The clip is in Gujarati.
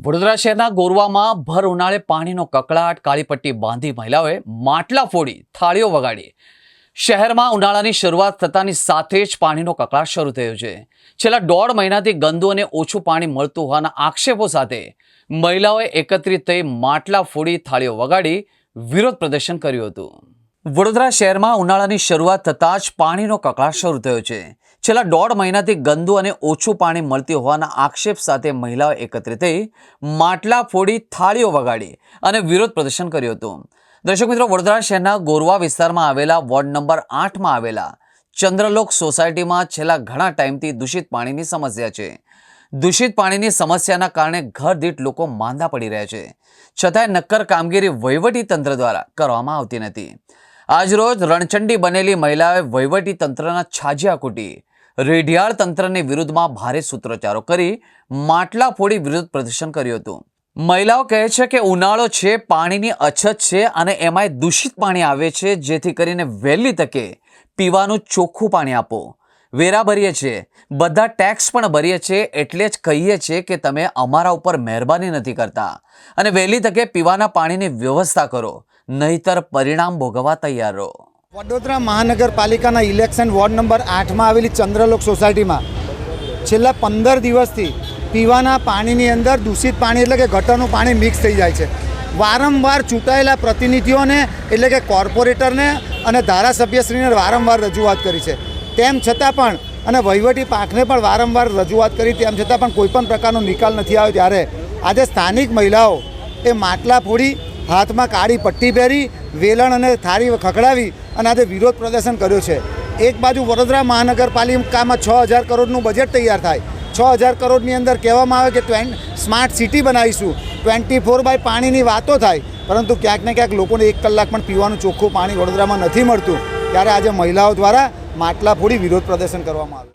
વડોદરા શહેરના ગોરવામાં ભર ઉનાળે પાણીનો કકળાટ, કાળી પટ્ટી બાંધી મહિલાઓએ માટલા ફોડી થાળીઓ વગાડી શહેરમાં ઉનાળાની શરૂઆત થતાની સાથે જ પાણીનો કકળાટ શરૂ થયો છે। છેલ્લા 1.5 મહિનાથી ગંદુ અને ઓછું પાણી મળતું હોવાના આક્ષેપો સાથે મહિલાઓએ એકત્રિત થઈ માટલા ફોડી થાળીઓ વગાડી વિરોધ પ્રદર્શન કર્યું હતું। વડોદરા શહેરમાં ઉનાળાની શરૂઆત થતાં જ પાણીનો કકળાટ શરૂ થયો છે। છેલ્લા 1.5 મહિનાથી ગંદુ અને ઓછું પાણી મળતી હોવાના આક્ષેપ સાથે મહિલાઓ એકત્રિત થઈ માટલા ફોડી થાળીઓ વગાડી અને વિરોધ પ્રદર્શન કર્યું હતું। દર્શક મિત્રો, વડોદરા શહેરના ગોરવા વિસ્તારમાં આવેલા વોર્ડ નંબર 8માં આવેલા ચંદ્રલોક સોસાયટીમાં છેલ્લા ઘણા ટાઈમથી દૂષિત પાણીની સમસ્યા છે। દૂષિત પાણીની સમસ્યાના કારણે ઘર દીઠ લોકો માંદા પડી રહ્યા છે, છતાંય નક્કર કામગીરી વહીવટી તંત્ર દ્વારા કરવામાં આવતી નથી। આજરોજ રણચંડી બનેલી મહિલાઓએ વહીવટી તંત્રના છાજિયા કૂટી રેઢિયાળ તંત્રની વિરુદ્ધમાં ભારે સૂત્રોચ્ચારો કરી માટલા ફોડી વિરોધ પ્રદર્શન કર્યું હતું। મહિલાઓ કહે છે કે ઉનાળો છે, પાણીની અછત છે અને એમાંય દૂષિત પાણી આવે છે, જેથી કરીને વહેલી તકે પીવાનું ચોખ્ખું પાણી આપો। વેરા ભરીએ છીએ, બધા ટેક્સ પણ ભરીએ છીએ, એટલે જ કહીએ છીએ કે તમે અમારા ઉપર મહેરબાની નથી કરતા અને વહેલી તકે પીવાના પાણીની વ્યવસ્થા કરો, નહીતર પરિણામ ભોગવવા તૈયાર રહો। વડોદરા મહાનગરપાલિકાના ઇલેક્શન વોર્ડ નંબર 8માં આવેલી ચંદ્રલોક સોસાયટીમાં છેલ્લા 15 દિવસથી પીવાના પાણીની અંદર દૂષિત પાણી એટલે કે ગટરનું પાણી મિક્સ થઈ જાય છે। વારંવાર ચૂંટાયેલા પ્રતિનિધિઓને એટલે કે કોર્પોરેટરને અને ધારાસભ્યશ્રીને વારંવાર રજૂઆત કરી છે, તેમ છતાં પણ અને વહીવટી પાંખને પણ વારંવાર રજૂઆત કરી, તેમ છતાં પણ કોઈપણ પ્રકારનો નિકાલ નથી આવ્યો। ત્યારે આજે સ્થાનિક મહિલાઓ એ માટલા ફોડી, હાથમાં કાળી પટ્ટી પહેરી, વેલણ અને થાળી ખખડાવી અને આજે વિરોધ પ્રદર્શન કર્યો છે। એક બાજુ વડોદરા મહાનગરપાલિકામાં 6,000 કરોડનું બજેટ તૈયાર થાય, 6,000 કરોડની અંદર કહેવામાં આવે કે સ્માર્ટ સિટી બનાવીશું, 24/7 પાણીની વાતો થાય, પરંતુ ક્યાંક ને ક્યાંક લોકોને 1 કલાક પણ પીવાનું ચોખ્ખું પાણી વડોદરામાં નથી મળતું। ત્યારે આજે મહિલાઓ દ્વારા માટલા ફોડી વિરોધ પ્રદર્શન કરવામાં આવ્યું।